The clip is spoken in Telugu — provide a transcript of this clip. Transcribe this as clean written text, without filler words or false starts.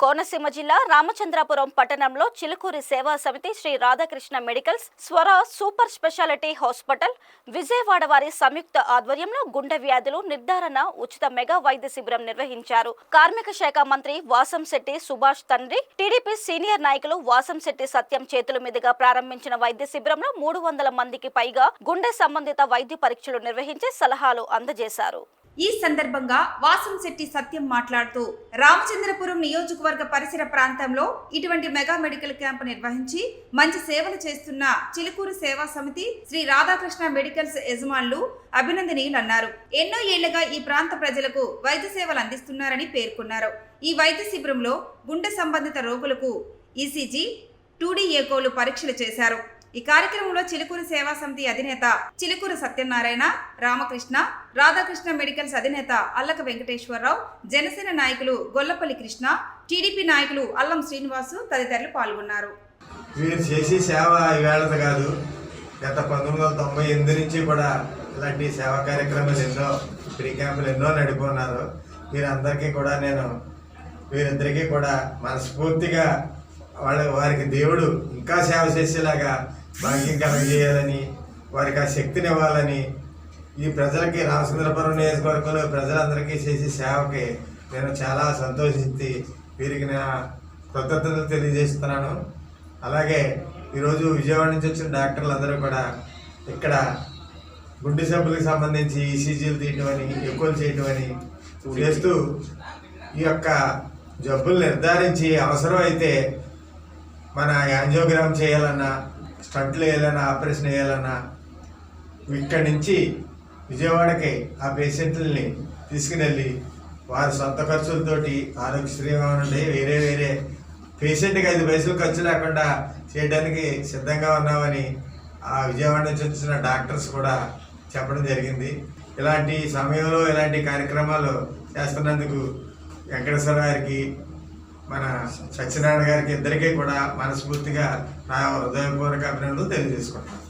కోనసీమ జిల్లా రామచంద్రాపురం పట్టణంలో చిలుకూరి సేవా సమితి శ్రీ రాధాకృష్ణ మెడికల్స్ స్వర సూపర్ స్పెషాలిటీ హాస్పిటల్ విజయవాడ వారి సంయుక్త ఆధ్వర్యంలో గుండె వ్యాధులు నిర్ధారణ ఉచిత మెగా వైద్య శిబిరం నిర్వహించారు. కార్మిక శాఖ మంత్రి వాసంశెట్టి సుభాష్ తండ్రి టీడీపీ సీనియర్ నాయకులు వాసంశెట్టి సత్యం చేతుల మీదుగా ప్రారంభించిన వైద్య శిబిరంలో 300 మందికి పైగా గుండె సంబంధిత వైద్య పరీక్షలు నిర్వహించి సలహాలు అందజేశారు. ఈ సందర్భంగా వాసంశెట్టి సత్యం మాట్లాడుతూ రామచంద్రపురం నియోజకవర్గ పరిసర ప్రాంతంలో ఇటువంటి మెగా మెడికల్ క్యాంపు నిర్వహించి మంచి సేవలు చేస్తున్న చిలుకూరు సేవా సమితి శ్రీ రాధాకృష్ణ మెడికల్స్ యజమానులు అభినందనీయులన్నారు. ఎన్నో ఏళ్లుగా ఈ ప్రాంత ప్రజలకు వైద్య సేవలు అందిస్తున్నారని పేర్కొన్నారు. ఈ వైద్య శిబిరంలో గుండె సంబంధిత రోగులకు ఈసీజీ 2D ఎకోలు పరీక్షలు చేశారు. ఈ కార్యక్రమంలో చిలుకూరు సేవా సమితి అధినేత చిలుకూరు సత్యనారాయణ, రామకృష్ణ, రాధాకృష్ణ మెడికల్స్ అధినేత అల్లక వెంకటేశ్వరరావు, జనసేన నాయకులు గొల్లపల్లి కృష్ణ, టీడీపీ నాయకులు అల్లం శ్రీనివాసు తదితరులు పాల్గొన్నారు. వీరు చేసే సేవ ఈవేళది కాదు, గత 1998 నుంచి కూడా ఇలాంటి సేవా కార్యక్రమాలు ఎన్నో ఫ్రీ క్యాంపులు ఎన్నో నడిపోన్నారు. వీరందరికీ కూడా నేను వీరిద్దరికీ కూడా మనస్ఫూర్తిగా వారికి దేవుడు ఇంకా సేవ చేసేలాగా భాగ్యం కలగజేయాలని, వారికి ఆ శక్తిని ఇవ్వాలని, ఈ ప్రజలకి రామచంద్రపురం నియోజకవర్గంలో ప్రజలందరికీ చేసే సేవకి నేను చాలా సంతోషించి వీరికి నా కృతజ్ఞతలు తెలియజేస్తున్నాను. అలాగే ఈరోజు విజయవాడ నుంచి వచ్చిన డాక్టర్లు కూడా ఇక్కడ గుండె జబ్బులకు సంబంధించి ఈసీజీలు తీయటమని, ఎక్కువలు చేయటమని చేస్తూ ఈ యొక్క జబ్బులు నిర్ధారించి అవసరం అయితే మన యాంజియోగ్రామ్ చేయాలన్నా, స్టంట్లు వేయాలన్నా, ఆపరేషన్ వేయాలన్నా ఇక్కడి నుంచి విజయవాడకి ఆ పేషెంట్లని తీసుకుని వెళ్ళి వారి సొంత ఖర్చులతోటి ఆరోగ్యశ్రీగా నుండి వేరే పేషెంట్కి 5 పైసలు ఖర్చు లేకుండా చేయడానికి సిద్ధంగా ఉన్నామని ఆ విజయవాడ నుంచి వచ్చిన డాక్టర్స్ కూడా చెప్పడం జరిగింది. ఇలాంటి సమయంలో ఇలాంటి కార్యక్రమాలు చేస్తున్నందుకు వెంకటేశ్వర గారికి, మన సత్యనారాయణ గారికి ఇద్దరికీ కూడా మనస్ఫూర్తిగా నా హృదయపూర్వక అభినందనలు తెలియజేసుకుంటాను.